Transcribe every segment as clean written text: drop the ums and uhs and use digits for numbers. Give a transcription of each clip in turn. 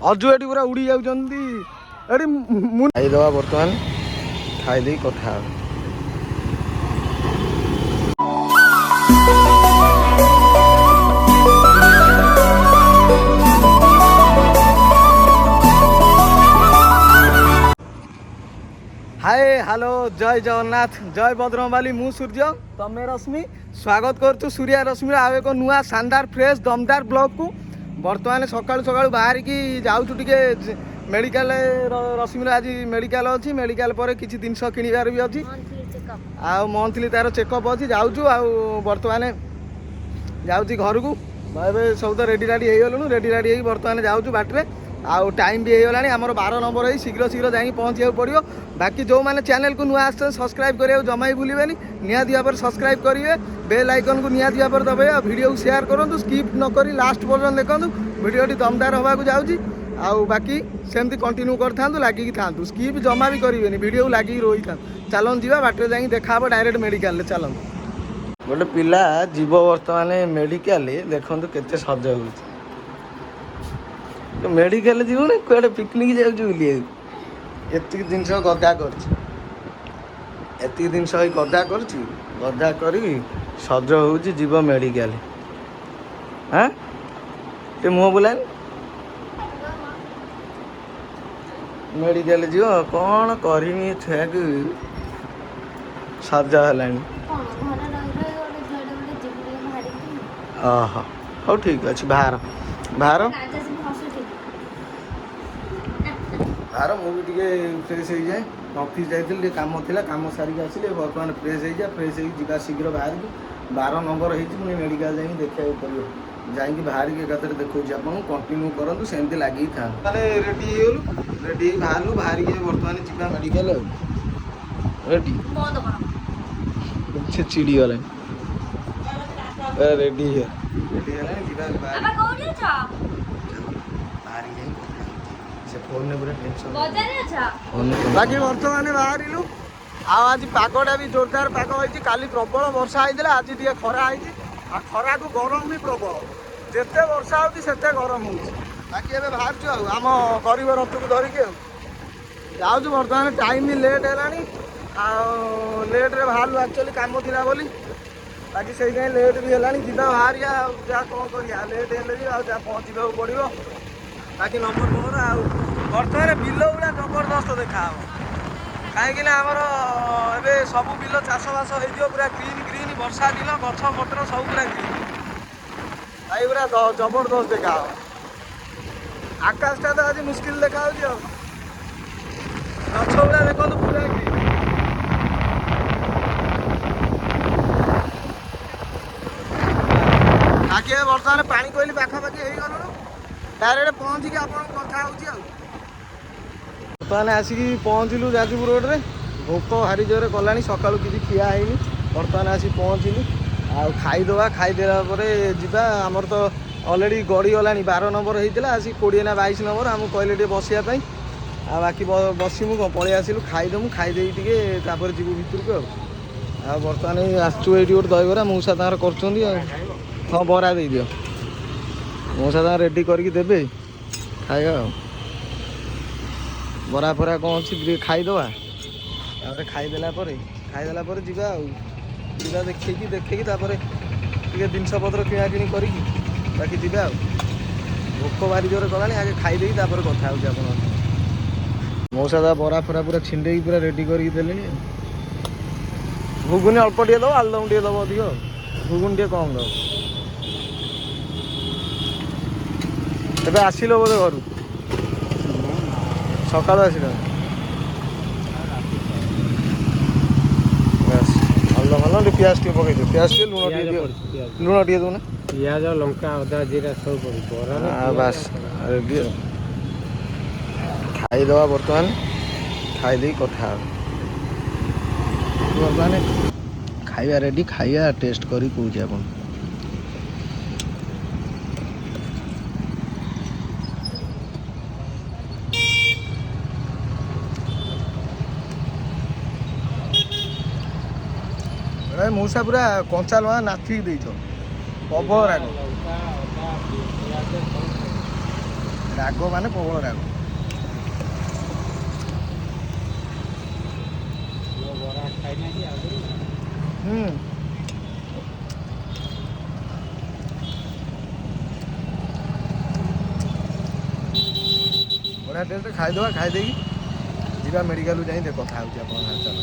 ଅଜୁ ଏଠି ପୁରା ଉଡ଼ି ଯାଉଛନ୍ତି ଏଠି ମୁଁ ଖାଇଦେବା ବର୍ତ୍ତମାନ ଖାଇଦେଇ କଥା ହେବା। हाय हेलो जय जगन्नाथ जय बद्रमाली मु सूर्य तमे रश्मि स्वागत करुँ सूर्या रश्मि आउ एक नुआ शानदार फ्रेश दमदार ब्लॉग को बर्तमान सकाळु सकाळु बाहर की जाऊँ टिके मेडिकल रश्मि आज मेडिकल अच्छी मेडिकल पर किसी जिनस किणवार भी अच्छी आउ मंथली तार चेकअप अच्छी जाऊँ आउ बर्तमान जाऊँगी घर को सब तो रेडी राडी हो गलु रेडी राडी बर्तमान जाऊँ बाटे आउ टाइम भी होगा आमर 12 नंबर है शीघ्र शीघ्र जा पहुँचा पड़ो बाकी जो मैंने चैनल को नुआ आस सब्सक्राइब करने जमा ही भूलें निहाती भाव सब्सक्राइब करेंगे बेल आइकन को निहाती भाव दबे वीडियो को शेयर करूँ स्किप न करी लास्ट पर्यटन देखूँ वीडियोटी दमदार होगा जाऊँगी आउ बाकी सेमती कंटिन्यू कर लगिकी था स्किप जमा भी करेंगे वीडियो लगिकी रही था चलन जा बाटे जा देखा डायरेक्ट मेडिकल चलन गोटे पिला जीव बर्तमान मेडिकल देखो केते सज हो मेडिकल जीवन कड़े पिकनिक जाऊँ एति जिनस गदा करती जिनस गदा गदा कर सज हो जीव मेडिकल हाँ ते मुँह बुलान मेडिकल जीव कौन करमी छुआ को सज है हो ठीक अच्छे बाहर बाहर बाहर मुझे फ्रेश हो जाए ऑफिस जाइए कम थी कम सारिक आसिले बर्तमान फ्रेश हो जाए फ्रेश हो शीघ्र बाहर की 12 नंबर हो मेडिकल जाए देखा पड़ो जाकि बाहर की एक देखा आपको कंटिन्यू करूँ सेमती लगे था रेडी रेडी बाहर बाहर के बर्तमान जा मेडिकल रेडी से चिड़ी गला रेडी रेडी बाकी बर्तमान बाहर आज पगटा भी जोरदार पग होती काली प्रबल वर्षा होता आज टे खरा है खरा को गरम भी प्रबल जिते वर्षा होते गरम हो बाकी एवं बाहर आम गरीब रथ को धरिकी जाऊँ बर्तमान टाइम भी लेट है लेट्रे बाहर एक्चुअली कम थी बोली बाकी से लेट भी है जा बाहर जा कौन कर लेट है पहुँचा पड़ो बाकी नंबर मोर आ बर्तमान बिल गुला जबरदस्त देखा कहीं आमर ए सब बिल चाषबास हो पूरा ग्रीन ग्रीन वर्षा दिन गछ पत्र सब पूरा ग्रीन भाई पूरा जबरदस्त देखा आकाशटा तो आज मुस्किल देखा गछ गुला देखो पूरा ग्रीन बाकी बर्तमान पानी कोइली पाखापाखि हो गलु डायरेक्ट पहुँचिकी आप कथा बर्तमान आसिक पहुँचलु जाजपुर रोड रे भोक भारी जोरे कला सका किसी खिया है बर्तमान आसी पहुँचलु आ खाईदे खाईदेला जा आमर तो अलरेडी गड़ी गला 12 नंबर होता आसी 20 ना 22 नंबर आमको कहले टे बसापी आ बाकी बसमु कौन पलि आसलु खाईदेमु खाईदे टे जीवु भितर को आ बर्तमान आसचु ये गोटे दहीबरा मौसा तार कर हाँ बरा दे दियो मौसा तार रेडी करके देबे खाइबा बरा फरा कौन अच्छी खाईदे खाईदेला जा देखी टे जिनस पत्र किणाकिणी कर बाकी जा भोक भारी जोर कला आगे खाईदे कथा हो मौसा दा बरा फरा पूरा छिंडे पूरा रेडी करके देले घुगुनी अल्प टे दब आलुदम टे दब अधिक घुगुनी टे कम दब ଏବେ ଆସିଲ ବୋଧେ ଘରୁ ସକାଳୁ ଆସିଲ ଭଲ ଭଲ ଟିକେ ପିଆଜ ଟିକେ ପକେଇଦିଅ ପିଆଜ ଟିକେ ଲୁଣ ଟିକେ ଦିଅ ଲୁଣ ଟିକେ ଦେଉନା ପିଆଜ ଲଙ୍କା ଅଦା ଜିରା ସବୁ ପଡ଼ିବ ବାସ୍ ରେଡ଼ି ଖାଇଦେବା ବର୍ତ୍ତମାନ ଖାଇଦେଇ କଥା ହେବା ବର୍ତ୍ତମାନ ଖାଇବା ରେଡ଼ି ଖାଇବା ଟେଷ୍ଟ କରି କହୁଛି ଆପଣ मौसा पूरा कंचा लुआ नाथी देछ प्रबल राग ରାଗ ମାନେ ପ୍ରବଳ ରାଗ। ବଢ଼ିଆ ଟେଷ୍ଟ। ଖାଇଦେବା, ଖାଇଦେଇକି ଯିବା ମେଡ଼ିକାଲକୁ ଯାଇ କଥା ହେଉଛି ଆପଣଙ୍କ ହାଲଚାଲ।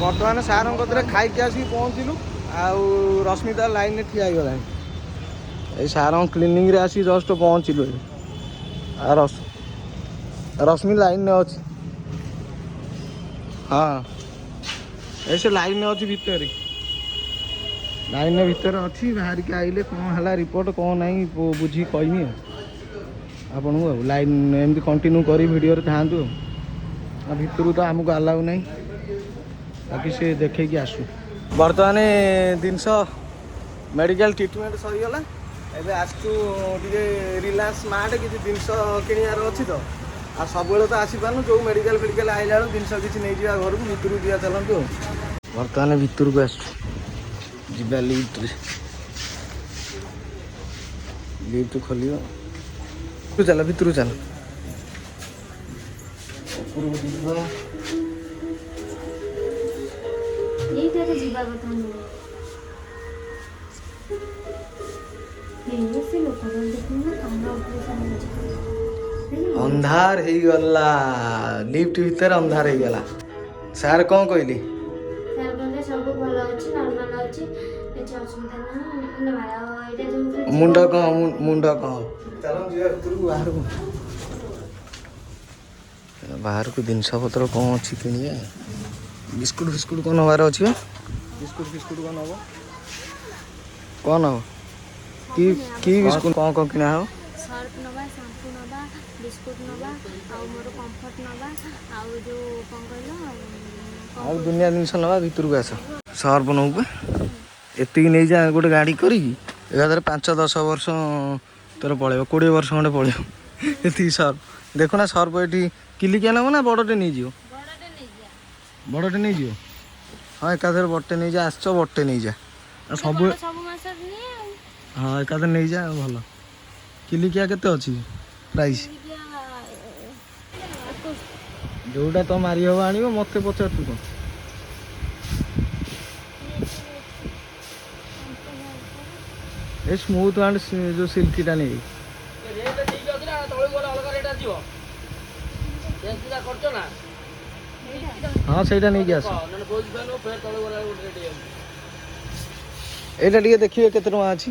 ବର୍ତ୍ତମାନ ସାର୍ଙ୍କ କତିରେ ଖାଇକି ଆସିକି ପହଞ୍ଚିଲୁ। ଆଉ ରଶ୍ମିତା ଲାଇନ୍ରେ ଠିଆ ହେଇଗଲାଣି। ଏଇ ସାର୍ଙ୍କ କ୍ଲିନିକ୍ରେ ଆସିକି ଜଷ୍ଟ ପହଞ୍ଚିଲୁ। ଆଉ ରଶ୍ମି ଲାଇନ୍ରେ ଅଛି। ହଁ ଏ ସେ ଲାଇନ୍ରେ ଅଛି ଭିତରେ। ଲାଇନ୍ରେ ଭିତରେ ଅଛି। ବାହାରିକି ଆଇଲେ କ'ଣ ହେଲା ରିପୋର୍ଟ କ'ଣ ନାହିଁ ବୁଝିକି କହିବି ଆଉ ଆପଣଙ୍କୁ। ଆଉ ଲାଇନ୍ ଏମିତି କଣ୍ଟିନ୍ୟୁ କରି ଭିଡ଼ିଓରେ ଥାଆନ୍ତୁ। ଆଉ ଭିତରୁ ତ ଆମକୁ ଆଲାଉ ନାହିଁ, ବାକି ସେ ଦେଖେଇକି ଆସୁ। ବର୍ତ୍ତମାନ ଜିନିଷ ମେଡ଼ିକାଲ ଟ୍ରିଟମେଣ୍ଟ ସରିଗଲା। ଏବେ ଆସିଛୁ ଟିକେ ରିଲାଏନ୍ସ ସ୍ମାର୍ଟ କିଛି ଜିନିଷ କିଣିବାର ଅଛି ତ। ଆଉ ସବୁବେଳେ ତ ଆସିପାରୁନୁ, ଯେଉଁ ମେଡ଼ିକାଲ ଫେଡ଼ିକାଲ ଆଇଲା ବେଳକୁ ଜିନିଷ କିଛି ନେଇଯିବା ଘରକୁ। ଭିତରକୁ ଯିବା ଚାଲନ୍ତୁ। ଆଉ ବର୍ତ୍ତମାନ ଭିତରକୁ ଆସୁଛୁ, ଯିବା ଲିଫ୍ଟରେ। ଲିଫ୍ଟ ଖୋଲିବ, ଚାଲ ଭିତରକୁ ଚାଲ। ଉପରକୁ ଯିବା। ଏଇଟାରେ ଯିବା କଥା ନୁହେଁ। ଅନ୍ଧାର ହେଇଗଲା, ଲିଫ୍ଟ ଭିତରେ ଅନ୍ଧାର ହେଇଗଲା। ସାର୍ କ'ଣ କହିଲି? ସାର୍ କହିଲେ ସବୁ ଭଲ ଅଛି, ନର୍ମାଲ ଅଛି, କିଛି ଅସୁବିଧା ନାହିଁ। ମୁଣ୍ଡ କ'ଣ ମୁଣ୍ଡ କ'ଣ ଚାଲ ଯିବା ଭିତରକୁ। ବାହାରକୁ ଜିନିଷ ପତ୍ର କ'ଣ ଅଛି କିଣିବା। ବିସ୍କୁଟ ଫିସ୍କୁଟ କ'ଣ ନେବାର ଅଛି ବା? ବିସ୍କୁଟ ଫିସ୍କୁଟ କ'ଣ ନେବ? କ'ଣ ନେବ? କି ବିସ୍କୁଟ କ'ଣ କିଣା ହେବ? ସର୍ଫ ନେବା, ସାମ୍ପୁ ନେବା, ବିସ୍କୁଟ ନେବା, ଆଉ ମୋର କମ୍ଫର୍ଟ ନେବା, ଆଉ ଯେଉଁ କ'ଣ କହିଲ ଆଉ ଦୁନିଆ ଜିନିଷ ନେବା। ଭିତରକୁ ଆସ। ସର୍ଫ ନେବୁ ବା? ଏତିକି ନେଇଯା ଗୋଟେ ଗାଡ଼ି କରିକି। ଏକାଥରେ 5-10 ବର୍ଷ ତୋର ପଳେଇବ, 20 ବର୍ଷ ଖଣ୍ଡେ ପଳେଇବ। ଏତିକି ସର୍ଫ ଦେଖୁନା। ସର୍ଫ ଏଠି କିଲିକିଆ ନେବ ନା ବଡ଼ଟେ ନେଇଯିବ? ବଡ଼ଟେ ନେଇଯିବ। ହଁ ଏକାଥରେ ବଡ଼ଟେ ନେଇଯା। ଆସିଛ ବଡ଼ଟେ ନେଇଯା। ଆଉ ସବୁ ହଁ ଏକାଥରେ ନେଇଯା। ଭଲ। କିଲିକିଆ କେତେ ଅଛି ପ୍ରାଇସ୍? ଯୋଉଟା ତ ମାରି ହବ ଆଣିବ। ମତେ ପଚାରୁଛୁ କ'ଣ? ଏ ସ୍ମୁଥ ଆଣ୍ଡ ଯେଉଁ ସିଲ୍କିଟା ନେଇ। ହଁ ସେଇଟା ନେଇକି ଆସ। ଏଇଟା ଟିକେ ଦେଖିବେ କେତେ ଟଙ୍କା ଅଛି।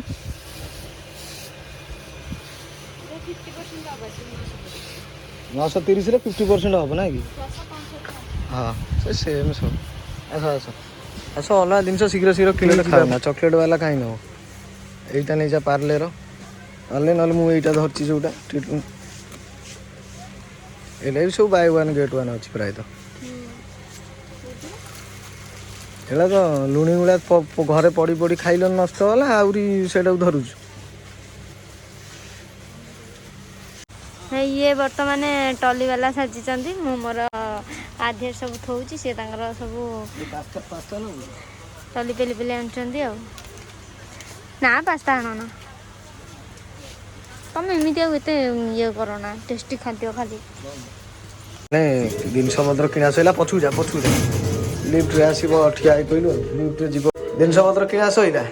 930ରେ 50% ହବ ନା କି? ହଁ ସେ ସେମ୍ ସବୁ। ଆସ ଆସ ଆସ। ଅଲଗା ଜିନିଷ ଶୀଘ୍ର ଶୀଘ୍ର କିଣିଲେ ଖାଉନା। ଚକୋଲେଟ୍ ବାଲା କାହିଁ ନେବ? ଏଇଟା ନେଇଯା ପାର୍ଲେର। ନହେଲେ ମୁଁ ଏଇଟା ଧରିଛି ଯେଉଁଟା ଟ୍ରିଟମେଣ୍ଟ। ଏଇଟା ବି ସବୁ ବାଇ 1 ଗେଟ୍ 1 ଅଛି ପ୍ରାୟତଃ। ଏଇଟା ତ ଲୁଣି ଗୁଳା ଘରେ ପଡ଼ି ପଡ଼ି ଖାଇଲ ନଷ୍ଟ ହେଲା, ଆହୁରି ସେଇଟାକୁ ଧରୁଛୁ। ଇଏ ବର୍ତ୍ତମାନ ଟଲି ବାଲା ସାଜିଛନ୍ତି। ମୁଁ ମୋର ଆଧିରେ ସବୁ ଥଉଛି, ସିଏ ତାଙ୍କର ସବୁ ଟଲି ପେଲି ପେଲି ଆଣୁଛନ୍ତି। ଆଉ ନା ପାସ୍ତା ଆଣନା ତମେ, ଏମିତି ଆଉ ଏତେ ଇଏ କରନା। ଟେଷ୍ଟି ଖାଦ୍ୟ ଖାଲି ଜିନିଷ ପତ୍ର କିଣା ସଇଲା। ପଛକୁ ଯା। ଲିଫ୍ଟରେ ଆସିବ, ଠିଆ ହେଇ କହିଲୁ। ଲିଫ୍ଟରେ ଯିବ। ଜିନିଷ ପତ୍ର କିଣା ସଇଲା,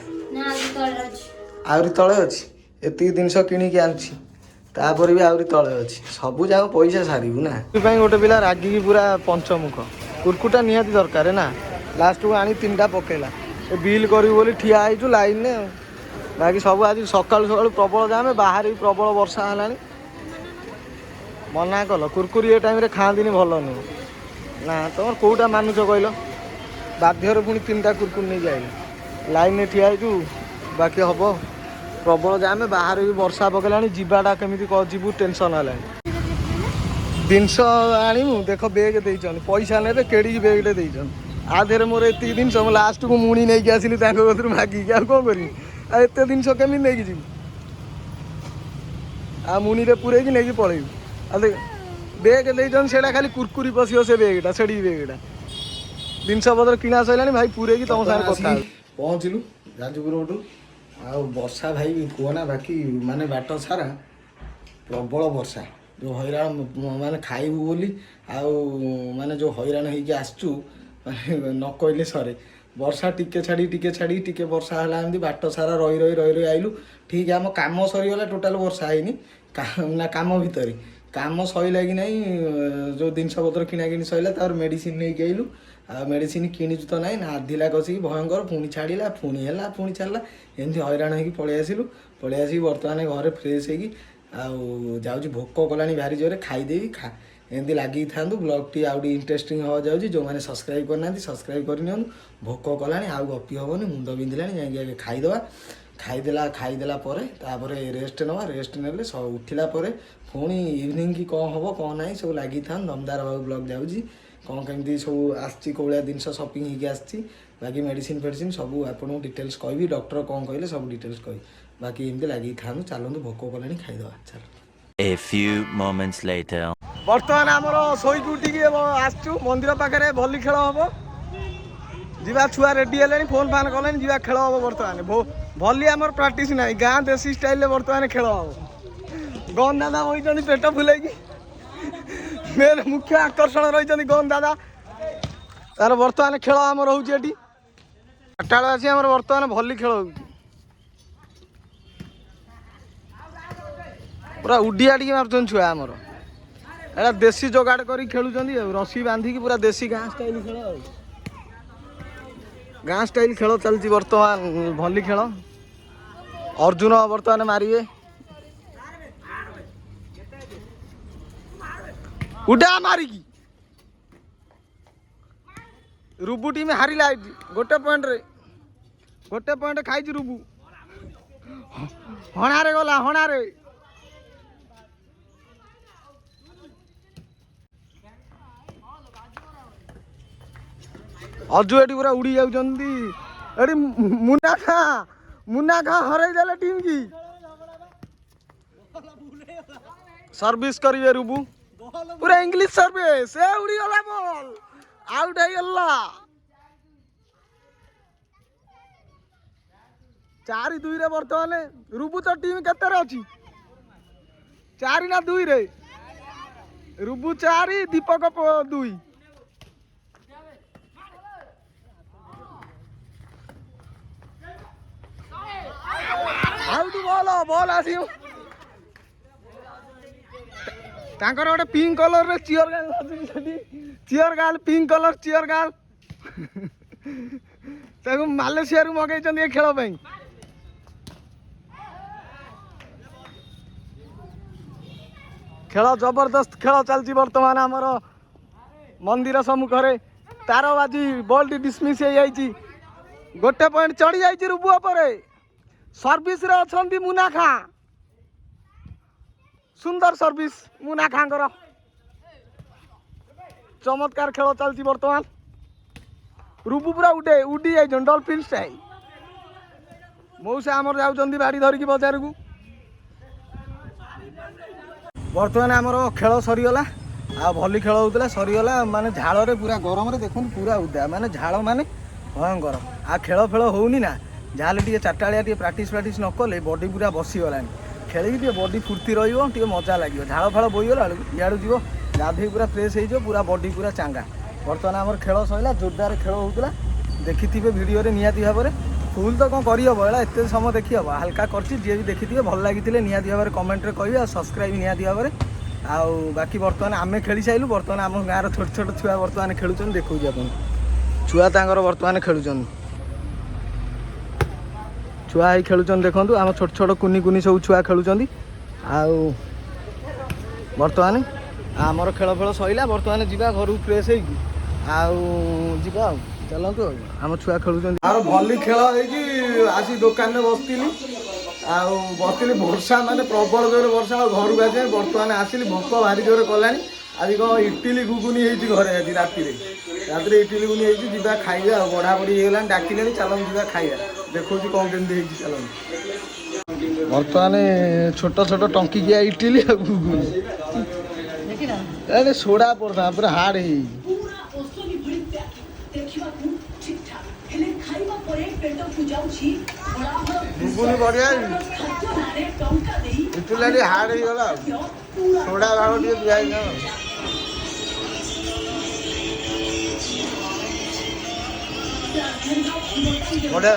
ଆହୁରି ତଳେ ଅଛି। ଏତିକି ଜିନିଷ କିଣିକି ଆଣିଛି, ତାପରେ ବି ଆହୁରି ତଳେ ଅଛି। ସବୁ ଯାକ ପଇସା ସାରିବୁ ନା। ସେଥିପାଇଁ ଗୋଟେ ପିଲା ରାଗିକି ପୁରା ପଞ୍ଚମୁଖ। କୁର୍କୁଟା ନିହାତି ଦରକାର ନା। ଲାଷ୍ଟକୁ ଆଣି 3ଟା ପକେଇଲା। ଏ ବିଲ୍ କରିବୁ ବୋଲି ଠିଆ ହେଇଛୁ ଲାଇନ୍ରେ। ଆଉ ବାକି ସବୁ ଆଜି ସକାଳୁ ପ୍ରବଳ ଜାମେ। ବାହାରେ ବି ପ୍ରବଳ ବର୍ଷା ହେଲାଣି। ମନା କଲ କୁର୍କୁରି ଏ ଟାଇମ୍ରେ ଖାଆନ୍ତିନି, ଭଲ ନୁହଁ ନା। ତମର କେଉଁଟା ମାନୁଛ କହିଲ? ବାଧ୍ୟରେ ପୁଣି 3ଟା କୁର୍କୁରି ନେଇକି ଆଇଲ। ଲାଇନ୍ରେ ଠିଆ ହେଇଛୁ, ବାକି ହବ ପ୍ରବଳ ଜାମେ। ବାହାରେ ବି ବର୍ଷା ପକେଇଲାଣି। ଯିବାଟା କେମିତି ଯିବୁ ଟେନସନ୍ ହେଲାଣି। ଜିନିଷ ଆଣିବୁ ଦେଖ, ବେଗ୍ ଦେଇଛନ୍ତି, ପଇସା ନେବେ, କେଡ଼ିକି ବେଗ୍ଟେ ଦେଇଛନ୍ତି। ଆ ଦେହରେ ମୋର ଏତିକି ଜିନିଷ। ମୁଁ ଲାଷ୍ଟକୁ ମୁଣି ନେଇକି ଆସିଲି ତାଙ୍କ କତିରୁ ମାଗିକି। ଆଉ କ'ଣ କରିବି? ଆଉ ଏତେ ଜିନିଷ କେମିତି ନେଇକି ଯିବି? ଆଉ ମୁଣିରେ ପୁରେଇକି ନେଇକି ପଳେଇବୁ। ଆଉ ବେଗ୍ ଦେଇଛନ୍ତି, ସେଇଟା ଖାଲି କୁର୍କୁରି ପଶିବ ସେ ବେଗ୍ଟା, ସେଡ଼ିକି ବେଗ୍ଟା। ଜିନିଷ ପତ୍ର କିଣା ସରିଲାଣି ଭାଇ, ପୁରେଇକି ତମ ସାଙ୍ଗରେ କଥା ହେବି। ପହଞ୍ଚିଲୁ ଯାଜପୁର ରୋଡ୍। ଆଉ ବର୍ଷା ଭାଇ କୁହନା, ବାକି ମାନେ ବାଟ ସାରା ପ୍ରବଳ ବର୍ଷା ଯେଉଁ ହଇରାଣ ମାନେ ଖାଇବୁ ବୋଲି ଆଉ ମାନେ ଯେଉଁ ହଇରାଣ ହେଇକି ଆସିଛୁ ମାନେ ନ କହିଲେ ସରେ। ବର୍ଷା ଟିକେ ଛାଡ଼ି ଟିକେ ବର୍ଷା ହେଲା ଏମିତି ବାଟ ସାରା ରହି ଆଇଲୁ। ଠିକ୍ ଆମ କାମ ସରିଗଲା ଟୋଟାଲ୍ ବର୍ଷା ହେଇନି ନା କାମ ଭିତରେ କାମ ସଇଲା କି ନାହିଁ ଯେଉଁ ଜିନିଷପତ୍ର କିଣାକିଣି ସଇଲା ତାପରେ ମେଡ଼ିସିନ ନେଇକି ଆଇଲୁ। ଆଉ ମେଡ଼ିସିନ କିଣିଛୁ ତ ନାହିଁ ନାଧିଲା କଷିକି ଭୟଙ୍କର ପୁଣି ଛାଡ଼ିଲା ପୁଣି ହେଲା ପୁଣି ଛାଡ଼ିଲା ଏମିତି ହଇରାଣ ହେଇକି ପଳେଇ ଆସିକି ବର୍ତ୍ତମାନ ଘରେ ଫ୍ରେଶ୍ ହେଇକି ଆଉ ଯାଉଛି ଭୋକ କଲାଣି ଭାରି ଜୋରେ ଖାଇଦେବି ଏମିତି ଲାଗିକି ଥାନ୍ତୁ। ବ୍ଲଗ୍ଟି ଆଉ ଟିକେ ଇଣ୍ଟରେଷ୍ଟିଂ ହେବାକୁ ଯାଉଛି। ଯେଉଁମାନେ ସବସ୍କ୍ରାଇବ୍ କରିନାହାନ୍ତି ସବସ୍କ୍ରାଇବ୍ କରିନିଅନ୍ତୁ। ଭୋକ କଲାଣି ଆଉ ଗପି ହେବନି ମୁଣ୍ଡ ବିନ୍ଧିଲାଣି ଯାଇକି ଆଗେ ଖାଇଦେବା। ଖାଇଦେଲା ପରେ ତାପରେ ରେଷ୍ଟ ନେବା। ରେଷ୍ଟ ନେଲେ ଉଠିଲା ପରେ ପୁଣି ଇଭିନିଂ କି କ'ଣ ହେବ କ'ଣ ନାହିଁ ସବୁ ଲାଗିଥାନ୍ତୁ। ଦମଦାର ବାବୁ ବ୍ଲଗ୍ ଯାଉଛି କ'ଣ କେମିତି ସବୁ ଆସିଛି କେଉଁ ଭଳିଆ ଜିନିଷ ସପିଂ ହେଇକି ଆସିଛି ବାକି ମେଡ଼ିସିନ ଫେଡ଼ିସିନ ସବୁ ଆପଣଙ୍କୁ ଡିଟେଲ୍ସ କହିବି। ଡକ୍ଟର କ'ଣ କହିଲେ ସବୁ ଡିଟେଲ୍ସ କହିବି। ବାକି ଏମିତି ଲାଗିକି ଥାନ୍ତୁ। ଚାଲନ୍ତୁ ଭୋକ କଲାଣି ଖାଇଦେବା ଚାଲ। A few moments later. ବର୍ତ୍ତମାନ ଆମର ଶୋଇକି ଉଠିକି ଆସିଛୁ ମନ୍ଦିର ପାଖରେ ଭଲି ଖେଳ ହେବ। ଯିବା ଛୁଆ ରେଡ଼ି ହେଲେଣି ଫୋନ୍ ଫାନ୍ କଲେଣି ଯିବା ଖେଳ ହେବ। ବର୍ତ୍ତମାନ ଭଲି ଆମର ପ୍ରାକ୍ଟିସ୍ ନାହିଁ ଗାଁ ଦେଶୀ ଷ୍ଟାଇଲ୍ରେ ବର୍ତ୍ତମାନ ଖେଳ ହେବ। ଗନ୍ ଦାଦା ବସିଛନ୍ତି ପେଟ ଫୁଲେଇକି ମେନ୍ ମୁଖ୍ୟ ଆକର୍ଷଣ ରହିଛନ୍ତି ଗନ୍ ଦାଦା। ତାର ବର୍ତ୍ତମାନ ଖେଳ ଆମର ହେଉଛି ଏଠି 8ଟା ବେଳେ ଆସି ଆମର ବର୍ତ୍ତମାନ ଭଲି ଖେଳ ହେଉଛି। ପୁରା ଉଡ଼ିଆ ଟିକେ ମାରୁଛନ୍ତି ଛୁଆ ଆମର ଏଇଟା ଦେଶୀ ଯୋଗାଡ଼ କରି ଖେଳୁଛନ୍ତି ଆଉ ରସି ବାନ୍ଧିକି ପୁରା ଦେଶୀ ଗାଁ ଷ୍ଟାଇଲ ଖେଳ ଆଉ ଗାଁ ଷ୍ଟାଇଲ ଖେଳ ଚାଲିଛି ବର୍ତ୍ତମାନ ଭଲି ଖେଳ। ଅର୍ଜୁନ ବର୍ତ୍ତମାନ ମାରିବେ ଉଡ଼ା ମାରିକି ରୁବୁ ଟିମ୍ ହାରିଲା ଏଠି ଗୋଟେ ପଏଣ୍ଟ ଖାଇଛି ରୁବୁ। ହଣାରେ ଗଲା ହଣାରେ ଅଜୁ ଏଠି ପୁରା ଉଡ଼ି ଯାଉଛନ୍ତି। ଏଠି ମୁନା ଖାଁ ହରେଇ ଦେଲେ ଟିମ୍ କି ସର୍ଭିସ କରିବେ ରୁବୁ ପୁରା ଇଂଲିଶ ସର୍ଭିସ ସେ ଉଡ଼ିଗଲା ବଲ୍ ଆଉଟ୍ ହେଇଗଲା। 4-2 ବର୍ତ୍ତମାନ ରୁବୁ ତ ଟିମ୍ କେତେରେ ଅଛି 4 ନା 2 ରୁବୁ 4 ଦୀପକ 2। ବଲ୍ ଆସିବ ତାଙ୍କର ଗୋଟେ ପିଙ୍କ କଲରରେ ଚିୟର ଗାର୍ଲ ସେଠି cheer girl pink colour cheer girl ତାକୁ ମାଲେସିଆରୁ ମଗେଇଛନ୍ତି ଏ ଖେଳ ପାଇଁ। ଖେଳ ଜବରଦସ୍ତ ଖେଳ ଚାଲିଛି ବର୍ତ୍ତମାନ ଆମର ମନ୍ଦିର ସମ୍ମୁଖରେ। ତାର ବାଜି ବଲ୍ଟି ଡିସମିସ୍ ହେଇଯାଇଛି। ଗୋଟେ ପଏଣ୍ଟ ଚଢ଼ି ଯାଇଛି ରୁବୁ ଉପରେ। ସର୍ଭିସରେ ଅଛନ୍ତି ମୁନା ଖାଁ ସୁନ୍ଦର ସର୍ଭିସ ମୁନା ଖାଁଙ୍କର ଚମତ୍କାର ଖେଳ ଚାଲିଛି ବର୍ତ୍ତମାନ। ରୁବୁ ପୁରା ଉଡ଼ି ଯାଇଛନ୍ତି ଡଲଫିନ୍ ଷ୍ଟାଇଲ। ମଉସା ଆମର ଯାଉଛନ୍ତି ବାଡ଼ି ଧରିକି ବଜାରକୁ। ବର୍ତ୍ତମାନ ଆମର ଖେଳ ସରିଗଲା ଆଉ ଭଲି ଖେଳ ହେଉଥିଲା ସରିଗଲା ମାନେ ଝାଳରେ ପୁରା ଗରମରେ ଦେଖନ୍ତୁ ପୁରା ଉଦା ମାନେ ଝାଳ ମାନେ ଭୟଙ୍କର। ଆଉ ଖେଳ ହେଉନି ନା ଯାହାହେଲେ ଟିକେ 4ଟା ବେଳିଆ ଟିକେ ପ୍ରାକ୍ଟିସ୍ ନ କଲେ ବଡି ପୁରା ବସିଗଲାଣି। ଖେଳିକି ଟିକେ ବଡି ଫୁର୍ତ୍ତି ରହିବ ଟିକେ ମଜା ଲାଗିବ। ଝାଳ ଫାଳ ବୋହିଗଲା ବେଳକୁ ଇଆଡ଼ୁ ଯିବ ଗାଧୋଇ ପୁରା ଫ୍ରେଶ୍ ହେଇଯିବ ପୁରା ବଡି ପୁରା ଚାଙ୍ଗା। ବର୍ତ୍ତମାନ ଆମର ଖେଳ ସରିଲା ଜୋରଦାର ଖେଳ ହେଉଥିଲା ଦେଖିଥିବେ ଭିଡ଼ିଓରେ ନିହାତି ଭାବରେ। ଫୁଲ୍ ତ କ'ଣ କରିହେବ ଏଇଟା ଏତେ ସମୟ ଦେଖିହେବ ହାଲକା କରିଛି। ଯିଏ ବି ଦେଖିଥିବେ ଭଲ ଲାଗିଥିଲେ ନିହାତି ଭାବରେ କମେଣ୍ଟରେ କହିବେ ଆଉ ସବସ୍କ୍ରାଇବ୍ ନିହାତି ଭାବରେ। ଆଉ ବାକି ବର୍ତ୍ତମାନ ଆମେ ଖେଳି ସାରିଲୁ। ବର୍ତ୍ତମାନ ଆମ ଗାଁର ଛୋଟ ଛୁଆ ବର୍ତ୍ତମାନ ଖେଳୁଛନ୍ତି ଦେଖାଉଛି ଆପଣଙ୍କୁ। ଛୁଆ ତାଙ୍କର ବର୍ତ୍ତମାନ ଖେଳୁଛନ୍ତି ଛୁଆ ହେଇ ଖେଳୁଛନ୍ତି ଦେଖନ୍ତୁ ଆମ ଛୋଟ କୁନି ସବୁ ଛୁଆ ଖେଳୁଛନ୍ତି। ଆଉ ବର୍ତ୍ତମାନ ଆମର ଖେଳ ସରିଲା ବର୍ତ୍ତମାନ ଯିବା ଘରକୁ ଫ୍ରେଶ୍ ହେଇକି ଆଉ ଯିବା ଆଉ ଚାଲନ୍ତୁ ଆଉ ଆମ ଛୁଆ ଖେଳୁଛନ୍ତି। ଆଉ ଭଲି ଖେଳ ହେଇକି ଆସି ଦୋକାନରେ ବସିଥିଲି ବର୍ଷା ମାନେ ପ୍ରବଳ ଜୋରେ ବର୍ଷା ଆଉ ଘରକୁ ଆସିବେ ବର୍ତ୍ତମାନ ଆସିଲି ଭୋକ ଭାରି ଜୋରେ କଲାଣି। ଆଜି କ'ଣ ଇଟିଲି ଘୁଗୁନି ହେଇଛି ଘରେ ଆଜି ରାତିରେ ଇଟିଲି ଘୁଗୁନି ହେଇଛି ଯିବା ଖାଇବା ଆଉ ବଢ଼ାବଢ଼ି ହେଇଗଲାଣି ଡାକିଲେଣି ଚାଲନ୍ତୁ ଯିବା ଖାଇବା ଦେଖଉଛି କ'ଣ କେମିତି ହେଇଛି ଚାଲନ୍ତୁ। ବର୍ତ୍ତମାନ ଛୋଟ ଟଙ୍କିକିଆ ଇଟିଲି ଆଉ ଘୁଗୁନି ଏ ସୋଡ଼ା ପଡ଼ିଥା ପୁରା ହାର୍ଡ ହେଇଯାଇଛି। ଘୁଗୁନି ବଢ଼ିଆ ଇଟିଲା ଟିକେ ହାର୍ଡ ହେଇଗଲା ଆଉ ସୋଡ଼ା ଭାଗ ଟିକେ ଦିଆହେଇନା ବଢ଼ିଆ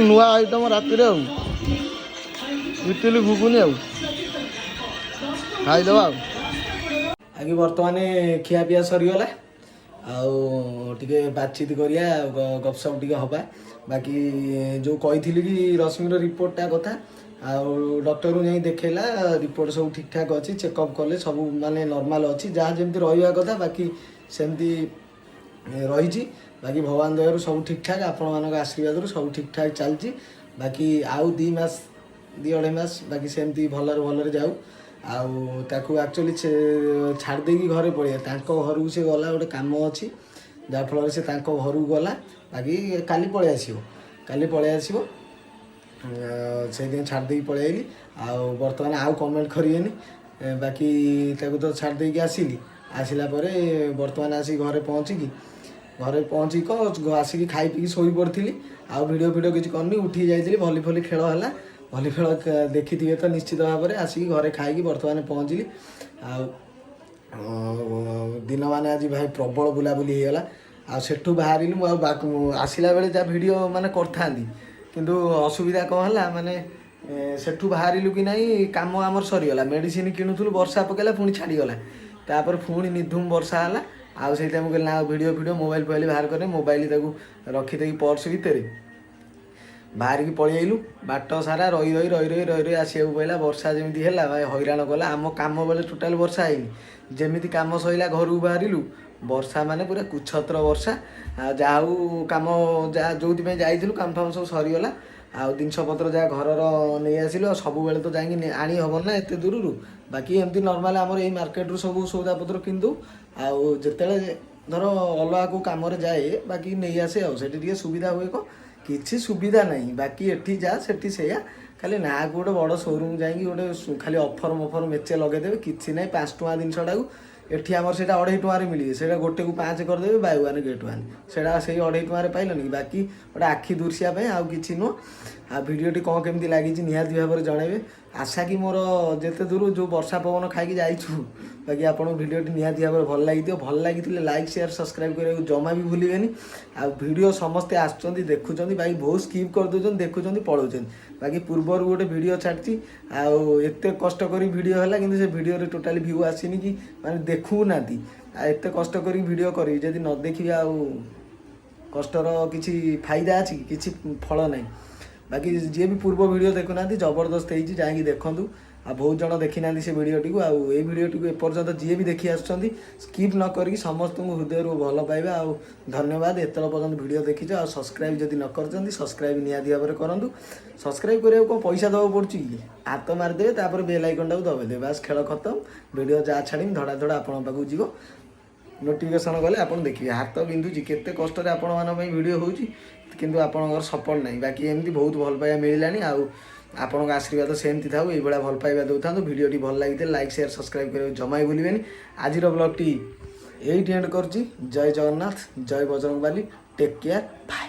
ନୂଆ ଆଇଟମ ରାତିରେ ଆଉ ଇଟିଲି ଘୁଗୁନି ଆଉ ଖାଇଦେବା ଆଉ ଆଜି ବର୍ତ୍ତମାନ ଖିଆପିଆ ସରିଗଲା ଆଉ ଟିକେ ବାତଚିତ କରିବା ଗପସପ ଟିକେ ହେବା ବାକି ଯେଉଁ କହିଥିଲି କି ରଶ୍ମିର ରିପୋର୍ଟଟା କଥା ଆଉ ଡକ୍ଟରକୁ ଯାଇ ଦେଖେଇଲା ରିପୋର୍ଟ ସବୁ ଠିକ୍ଠାକ୍ ଅଛି ଚେକଅପ୍ କଲେ ସବୁ ମାନେ ନର୍ମାଲ୍ ଅଛି ଯାହା ଯେମିତି ରହିବା କଥା ବାକି ସେମିତି ରହିଛି ବାକି ଭଗବାନ ଦୟାରୁ ସବୁ ଠିକ୍ଠାକ୍ ଆପଣମାନଙ୍କ ଆଶୀର୍ବାଦରୁ ସବୁ ଠିକ୍ଠାକ୍ ଚାଲିଛି ବାକି ଆଉ 2 ମାସ 2-2.5 ମାସ ବାକି ସେମିତି ଭଲରେ ଯାଉ ଆଉ ତାକୁ ଆକ୍ଚୁଆଲି ଛାଡ଼ି ଦେଇକି ଘରେ ପଳେଇବା ତାଙ୍କ ଘରକୁ ସେ ଗଲା ଗୋଟେ କାମ ଅଛି ଯାହାଫଳରେ ସେ ତାଙ୍କ ଘରକୁ ଗଲା ବାକି କାଲି ପଳେଇ ଆସିବ ସେଇଥିପାଇଁ ଛାଡ଼ି ଦେଇକି ପଳେଇ ଆସିଲି ଆଉ ବର୍ତ୍ତମାନ ଆଉ କମେଣ୍ଟ କରିବେନି ବାକି ତାକୁ ତ ଛାଡ଼ି ଦେଇକି ଆସିଲା ପରେ ବର୍ତ୍ତମାନ ଆସିକି ଘରେ ପହଞ୍ଚିକି ଆସିକି ଖାଇ ପିଇକି ଶୋଇ ପଡ଼ିଥିଲି ଆଉ ଭିଡ଼ିଓ କିଛି କରିନି ଉଠିକି ଯାଇଥିଲି ଭଲି ଖେଳ ହେଲା ଭଲି ଖେଳ ଦେଖିଥିବେ ତ ନିଶ୍ଚିତ ଭାବରେ ଆସିକି ଘରେ ଖାଇକି ବର୍ତ୍ତମାନ ପହଞ୍ଚିଲି ଆଉ ଦିନ ମାନେ ଆଜି ଭାଇ ପ୍ରବଳ ବୁଲାବୁଲି ହେଇଗଲା ଆଉ ସେଠୁ ବାହାରିଲି ମୁଁ ଆଉ ଆସିଲା ବେଳେ ଯାହା ଭିଡ଼ିଓ ମାନେ କରିଥାନ୍ତି କିନ୍ତୁ ଅସୁବିଧା କ'ଣ ହେଲା ମାନେ ସେଠୁ ବାହାରିଲୁ କି ନାହିଁ କାମ ଆମର ସରିଗଲା ମେଡ଼ିସିନ କିଣୁଥିଲୁ ବର୍ଷା ପକେଇଲା ପୁଣି ଛାଡ଼ିଗଲା ତାପରେ ପୁଣି ନିଧୁମ ବର୍ଷା ହେଲା ଆଉ ସେଇଟା ମୁଁ କହିଲି ନା ଭିଡ଼ିଓ ମୋବାଇଲ ବାହାର କରେ ମୋବାଇଲ ତାକୁ ରଖିଦେଇକି ପର୍ସ ଭିତରେ ବାହାରିକି ପଳେଇ ଆଇଲୁ ବାଟ ସାରା ରହି ଆସିବାକୁ ପଡ଼ିଲା ବର୍ଷା ଯେମିତି ହେଲା ଭାଇ ହଇରାଣ କଲା ଆମ କାମ ବେଳେ ଟୋଟାଲ ବର୍ଷା ହେଇନି ଯେମିତି କାମ ସରିଲା ଘରକୁ ବାହାରିଲୁ ବର୍ଷା ମାନେ ପୁରା କୁଛତ୍ର ବର୍ଷା ଆଉ ଯାହା ହଉ କାମ ଯାହା ଯେଉଁଥିପାଇଁ ଯାଇଥିଲୁ କାମ ଫାମ ସବୁ ସରିଗଲା ଆଉ ଜିନିଷପତ୍ର ଯାହା ଘରର ନେଇ ଆସିଲୁ ଆଉ ସବୁବେଳେ ତ ଯାଇକି ଆଣି ହେବ ନା ଏତେ ଦୂରରୁ ବାକି ଏମିତି ନର୍ମାଲ ଆମର ଏଇ ମାର୍କେଟରୁ ସବୁ ସଉଦାପତ୍ର କିଣିଦେଉ ଆଉ ଯେତେବେଳେ ଧର ଅଲଗା କେଉଁ କାମରେ ଯାଏ ବାକି ନେଇ ଆସେ ଆଉ ସେଠି ଟିକେ ସୁବିଧା ହୁଏ କ'ଣ କିଛି ସୁବିଧା ନାହିଁ ବାକି ଏଠି ଯା ସେଠି ସେଇଆ ଖାଲି ନାଁକୁ ଗୋଟେ ବଡ଼ ସୋରୁମ୍ ଯାଇକି ଗୋଟେ ଖାଲି ଅଫର୍ ମେଚେ ଲଗେଇଦେବେ କିଛି ନାହିଁ 5 ଟଙ୍କା ଜିନିଷଟାକୁ ଏଠି ଆମର ସେଇଟା 2.5 ଟଙ୍କାରେ ମିଳିବେ ସେଇଟା ଗୋଟେକୁ 5 କରିଦେବେ ବାଇ ୱାନ୍ ଗେଟ୍ ୱାନ୍ ସେଇଟା ସେଇ 2.5 ଟଙ୍କାରେ ପାଇଲନି କି ବାକି ଗୋଟେ ଆଖି ଦୁର୍ସିଆ ପାଇଁ ଆଉ କିଛି ନୁହଁ ଆଉ ଭିଡ଼ିଓଟି କ'ଣ କେମିତି ଲାଗିଛି ନିହାତି ଭାବରେ ଜଣାଇବେ ଆଶା କି ମୋର ଯେତେ ଦୂର ଯେଉଁ ବର୍ଷା ପବନ ଖାଇକି ଯାଇଛୁ ବାକି ଆପଣଙ୍କୁ ଭିଡ଼ିଓଟି ନିହାତି ଭାବରେ ଭଲ ଲାଗିଥିବ ଭଲ ଲାଗିଥିଲେ ଲାଇକ୍ ସେୟାର ସବସ୍କ୍ରାଇବ୍ କରିବାକୁ ଜମା ବି ଭୁଲିବେନି ଆଉ ଭିଡ଼ିଓ ସମସ୍ତେ ଆସୁଛନ୍ତି ଦେଖୁଛନ୍ତି ବାକି ବହୁତ ସ୍କିପ୍ କରିଦେଉଛନ୍ତି ଦେଖୁଛନ୍ତି ପଳାଉଛନ୍ତି ବାକି ପୂର୍ବରୁ ଗୋଟେ ଭିଡ଼ିଓ ଛାଡ଼ିଛି ଆଉ ଏତେ କଷ୍ଟ କରି ଭିଡ଼ିଓ ହେଲା କିନ୍ତୁ ସେ ଭିଡ଼ିଓରେ ଟୋଟାଲି ଭ୍ୟୁ ଆସିନି କି ମାନେ ଦେଖୁନାହାନ୍ତି ଆଉ ଏତେ କଷ୍ଟ କରିକି ଭିଡ଼ିଓ କରିବି ଯଦି ନ ଦେଖିବେ ଆଉ କଷ୍ଟର କିଛି ଫାଇଦା ଅଛି କି କିଛି ଫଳ ନାହିଁ ବାକି ଯିଏ ବି ପୂର୍ବ ଭିଡ଼ିଓ ଦେଖୁନାହାନ୍ତି ଜବରଦସ୍ତ ହେଇଛି ଯାଇକି ଦେଖନ୍ତୁ ଆଉ ବହୁତ ଜଣ ଦେଖିନାହାନ୍ତି ସେ ଭିଡ଼ିଓଟିକୁ ଆଉ ଏଇ ଭିଡ଼ିଓଟିକୁ ଏପର୍ଯ୍ୟନ୍ତ ଯିଏ ବି ଦେଖି ଆସୁଛନ୍ତି ସ୍କିପ୍ ନ କରିକି ସମସ୍ତଙ୍କୁ ହୃଦୟରୁ ଭଲ ପାଇବା ଆଉ ଧନ୍ୟବାଦ ଏତେବେଳେ ପର୍ଯ୍ୟନ୍ତ ଭିଡ଼ିଓ ଦେଖିଛ ଆଉ ସବସ୍କ୍ରାଇବ୍ ଯଦି ନ କରିଛନ୍ତି ସବସ୍କ୍ରାଇବ୍ ନିହାତି ଭାବରେ କରନ୍ତୁ ସବସ୍କ୍ରାଇବ୍ କରିବାକୁ କ'ଣ ପଇସା ଦେବାକୁ ପଡ଼ୁଛି କି ହାତ ମାରିଦେବେ ତାପରେ ବେଲ୍ ଆଇକନ୍ଟାକୁ ଦବେଇଦେବେ ବାସ୍ ଖେଳ ଖତମ ଭିଡ଼ିଓ ଯାହା ଛାଡ଼ିବି ଧଡ଼ା ଆପଣଙ୍କ ପାଖକୁ ଯିବ ନୋଟିଫିକେସନ୍ ଗଲେ ଆପଣ ଦେଖିବେ ହାତ ବିନ୍ଧୁଛି କେତେ କଷ୍ଟରେ ଆପଣମାନଙ୍କ ପାଇଁ ଭିଡ଼ିଓ ହେଉଛି କିନ୍ତୁ ଆପଣଙ୍କର ସପୋର୍ଟ ନାହିଁ ବାକି ଏମିତି ବହୁତ ଭଲ ପାଇବା ମିଳିଲାଣି ଆଉ ଆପଣଙ୍କ ଆଶୀର୍ବାଦ ସେମିତି ଥାଉ ଏଇଭଳିଆ ଭଲ ପାଇବା ଦେଉଥାନ୍ତୁ ଭିଡ଼ିଓଟି ଭଲ ଲାଗିଥିଲେ ଲାଇକ୍ ସେୟାର ସବସ୍କ୍ରାଇବ୍ କରିବାକୁ ଜମା ଭୁଲିବେନି ଆଜିର ବ୍ଲଗ୍ଟି ଏଇଠି ଏଣ୍ଡ କରୁଛି ଜୟ ଜଗନ୍ନାଥ ଜୟ ବଜରଙ୍ଗବାଲି ଟେକ୍ କେୟାର ବାଏ।